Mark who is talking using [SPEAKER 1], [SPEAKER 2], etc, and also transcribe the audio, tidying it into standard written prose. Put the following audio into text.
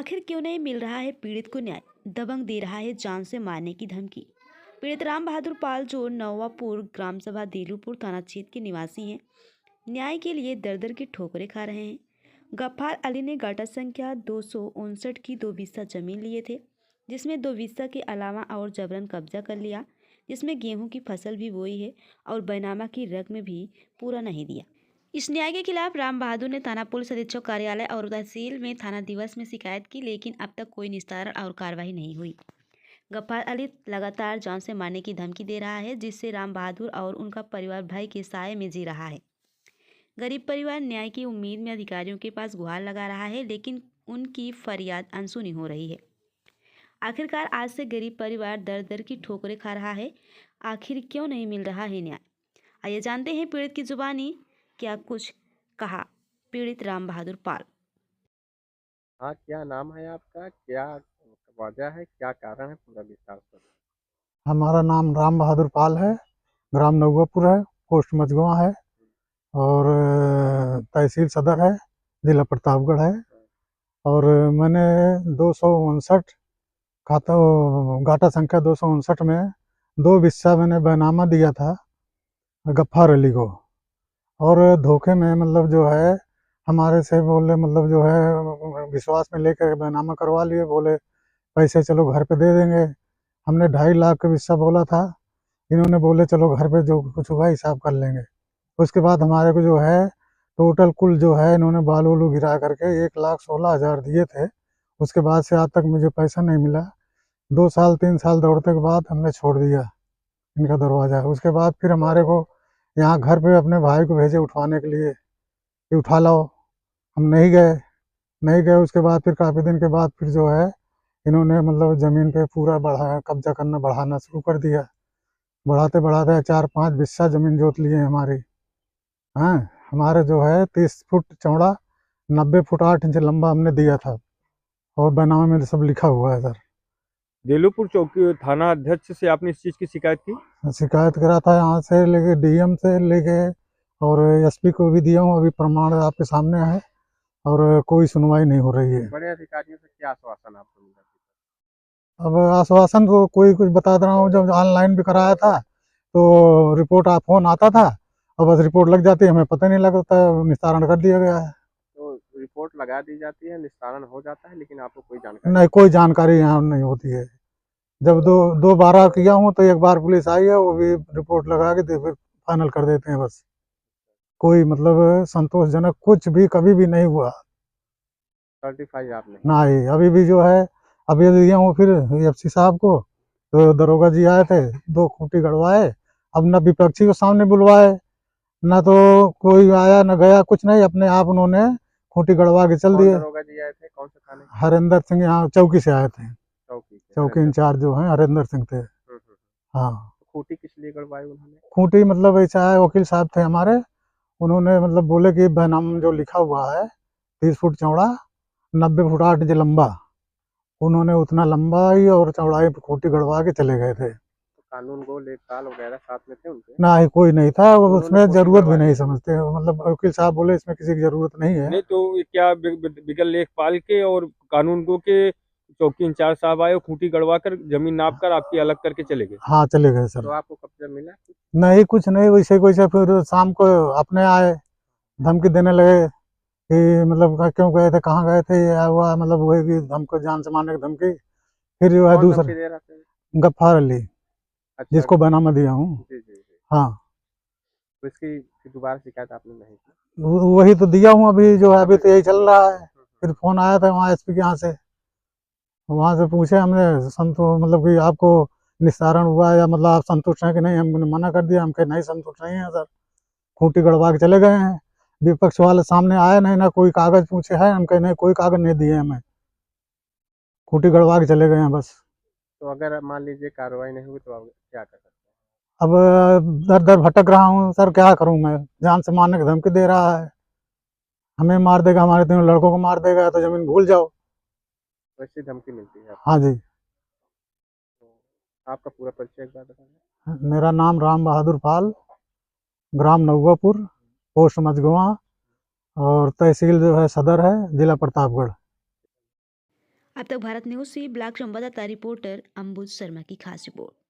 [SPEAKER 1] आखिर क्यों नहीं मिल रहा है पीड़ित को न्याय? दबंग दे रहा है जान से मारने की धमकी। पीड़ित राम बहादुर पाल जो नवापुर ग्राम सभा देलूपुर थाना क्षेत्र के निवासी हैं, न्याय के लिए दर दर की ठोकरें खा रहे हैं। गफ्फार अली ने गाटा संख्या 259 की 2 बिस्सा जमीन लिए थे, जिसमें 2 बिस्सा के अलावा और जबरन कब्जा कर लिया, जिसमें गेहूं की फसल भी बोई है और बैनामा की रकम भी पूरा नहीं दिया। इस न्याय के खिलाफ राम बहादुर ने थाना पुलिस अधीक्षक कार्यालय और तहसील में थाना दिवस में शिकायत की, लेकिन अब तक कोई निस्तारण और कार्रवाई नहीं हुई। गफ्फार अली लगातार जान से मारने की धमकी दे रहा है, जिससे राम बहादुर और उनका परिवार भय के साए में जी रहा है। गरीब परिवार न्याय की उम्मीद में अधिकारियों के पास गुहार लगा रहा है, लेकिन उनकी फरियाद अनसुनी हो रही है। आखिरकार आज से गरीब परिवार दर दर की ठोकरें खा रहा है। आखिर क्यों नहीं मिल रहा है न्याय? आइए जानते हैं पीड़ित की जुबानी क्या कुछ कहा पीड़ित राम बहादुर पाल।
[SPEAKER 2] हाँ, क्या नाम है आपका? क्या वजह है? क्या कारण है? पूरा विस्तार से बताइए।
[SPEAKER 3] हमारा नाम राम बहादुर पाल है। ग्राम नौगापुर है, पोस्ट मझगवां है और तहसील सदर है, जिला प्रतापगढ़ है। और मैंने 259 खाता गाटा संख्या 259 में 2 बिस्सा मैंने बैनामा दिया था गफ्फार अली को। और धोखे में मतलब जो है हमारे से बोले, मतलब जो है विश्वास में लेकर बैनामा करवा लिए। बोले पैसे चलो घर पे दे देंगे। हमने 2.5 लाख का बिस्सा बोला था, इन्होंने बोले चलो घर पे जो कुछ होगा हिसाब कर लेंगे। उसके बाद हमारे को जो है टोटल कुल जो है इन्होंने बालू वालू गिरा करके 1,16,000 दिए थे। उसके बाद से आज तक मुझे पैसा नहीं मिला। 2 साल 3 साल दौड़ने के बाद हमने छोड़ दिया इनका दरवाज़ा। उसके बाद फिर हमारे को यहाँ घर पे अपने भाई को भेजे उठवाने के लिए कि उठा लाओ। हम नहीं गए। उसके बाद फिर काफ़ी दिन के बाद फिर जो है इन्होंने मतलब ज़मीन पे पूरा कब्जा करना बढ़ाना शुरू कर दिया। बढ़ाते बढ़ाते 4-5 बिस्सा ज़मीन जोत लिए हमारी। हाँ, हमारे जो है 30 फुट चौड़ा 90 फुट 8 इंच लंबा हमने दिया था और बैनामा में सब लिखा हुआ है सर।
[SPEAKER 2] देलूपुर चौकी थाना अध्यक्ष से आपने इस चीज़ की शिकायत की?
[SPEAKER 3] शिकायत करा था यहाँ से लेके डीएम से लेके और एसपी को भी दिया हूँ। अभी प्रमाण आपके सामने है और कोई सुनवाई नहीं हो रही है।
[SPEAKER 2] बड़े अधिकारियों से क्या आश्वासन आपको मिला?
[SPEAKER 3] अब आश्वासन तो कोई कुछ बता रहा हूँ। जब ऑनलाइन भी कराया था तो रिपोर्ट फोन आता था और बस रिपोर्ट लग जाती है, हमें पता नहीं लगता, निस्तारण कर दिया गया है।
[SPEAKER 2] तो रिपोर्ट लगा दी जाती है, निस्तारण हो जाता है, लेकिन आपको कोई जानकारी
[SPEAKER 3] नहीं, कोई जानकारी यहाँ नहीं होती है। जब दो बार किया हूँ तो एक बार पुलिस आई है, वो भी रिपोर्ट लगा के फिर फाइनल कर देते हैं बस। कोई मतलब संतोषजनक कुछ भी कभी भी नहीं हुआ।
[SPEAKER 2] सर्टिफाई आपने?
[SPEAKER 3] नहीं, अभी भी जो है अभी दिया हूँ फिर एफसी साहब को। तो दरोगा जी आए थे, 2 खूंटी गड़वाए। अब न विपक्षी को सामने बुलवाए, न तो कोई आया न गया, कुछ नहीं, अपने आप उन्होंने खूंटी गड़वा के चल
[SPEAKER 2] कौन
[SPEAKER 3] दिए।
[SPEAKER 2] दरोगा जी आए थे? कौन से थाने?
[SPEAKER 3] हरिंदर सिंह यहाँ चौकी से आए थे।
[SPEAKER 2] चौकी से
[SPEAKER 3] चौकी
[SPEAKER 2] हरिंदर।
[SPEAKER 3] इंचार्ज जो हैं हरिंदर सिंह थे। हाँ,
[SPEAKER 2] तो खूंटी किस लिए गड़वाई उन्होंने?
[SPEAKER 3] खूंटी मतलब ऐसा है, वकील साहब थे हमारे, उन्होंने मतलब बोले कि बैनामा जो लिखा हुआ है 30 फुट चौड़ा 90 फुट 8 इंच लंबा, उन्होंने उतना लंबाई और चौड़ाई पे खूंटी गड़वा के चले गए थे।
[SPEAKER 2] तो कानून गो लेखपाल वगैरह साथ में थे उनके?
[SPEAKER 3] ना ही कोई नहीं था, वो
[SPEAKER 2] उन्होंने
[SPEAKER 3] उसमें
[SPEAKER 2] खूंटी
[SPEAKER 3] जरूरत भी
[SPEAKER 2] गड़वाई?
[SPEAKER 3] नहीं समझते। मतलब वकील साहब बोले इसमें किसी की जरूरत नहीं है।
[SPEAKER 2] नहीं तो ये क्या बिगल लेखपाल के और कानून गो के चौकी इंचार्ज साहब आए और खूंटी गड़वा कर जमीन नाप कर आपकी अलग करके चले गए?
[SPEAKER 3] हाँ, चले गए
[SPEAKER 2] तो
[SPEAKER 3] सर।
[SPEAKER 2] आपको कब्जा मिला कुछ?
[SPEAKER 3] नहीं, कुछ नहीं, वैसे वैसे फिर शाम को अपने आए, धमकी देने लगे कि मतलब क्यों गए थे, कहाँ गए थे, ये हुआ, मतलब वही कि हमको जान से मारने की धमकी। फिर जो है
[SPEAKER 2] कौन
[SPEAKER 3] दूसरा
[SPEAKER 2] धमकी दे रहा था?
[SPEAKER 3] गफ्फार अली,
[SPEAKER 2] अच्छा।
[SPEAKER 3] जिसको बैनामा दिया हूँ।
[SPEAKER 2] जी जी जी।
[SPEAKER 3] हाँ,
[SPEAKER 2] तो इसकी फिर दोबारा शिकायत आपने नहीं की?
[SPEAKER 3] वही तो दिया हूँ अभी, जो है अभी तो यही चल रहा है। फिर
[SPEAKER 2] हम्म।
[SPEAKER 3] फोन आया था वहाँ एसपी के यहाँ से, वहाँ से पूछे हमने मतलब कि आपको निस्तारण हुआ है या मतलब आप संतुष्ट हैं कि नहीं। हमने मना कर दिया, हम कहे नहीं संतुष्ट नहीं है सर, खूंटी गड़वा के चले गए हैं। विपक्ष वाले सामने आए नहीं, ना कोई कागज पूछे हैं। हम कहे नहीं, कोई कागज नहीं दिए हमें, खूंटी गड़वा के चले गए हैं बस।
[SPEAKER 2] तो अगर मान लीजिए कार्रवाई नहीं हुई तो आप क्या कर सकते
[SPEAKER 3] अब दर दर भटक रहा हूँ सर, क्या करूँ मैं। जान से मारने की धमकी दे रहा है, हमें मार देगा, हमारे 3 लड़कों को मार देगा, तो जमीन भूल जाओ।
[SPEAKER 2] हैं? वैसी धमकी मिलती है आपको?
[SPEAKER 3] हाँ जी।
[SPEAKER 2] तो आपका पूरा परिचय एक बार बताएं।
[SPEAKER 3] मेरा नाम राम बहादुर पाल, ग्राम नौगापुर, पोस्ट मझगवां और तहसील जो है सदर है, जिला प्रतापगढ़।
[SPEAKER 1] अब तक भारत न्यूज़ से ब्लॉक संवाददाता रिपोर्टर अंबुज शर्मा की खास रिपोर्ट।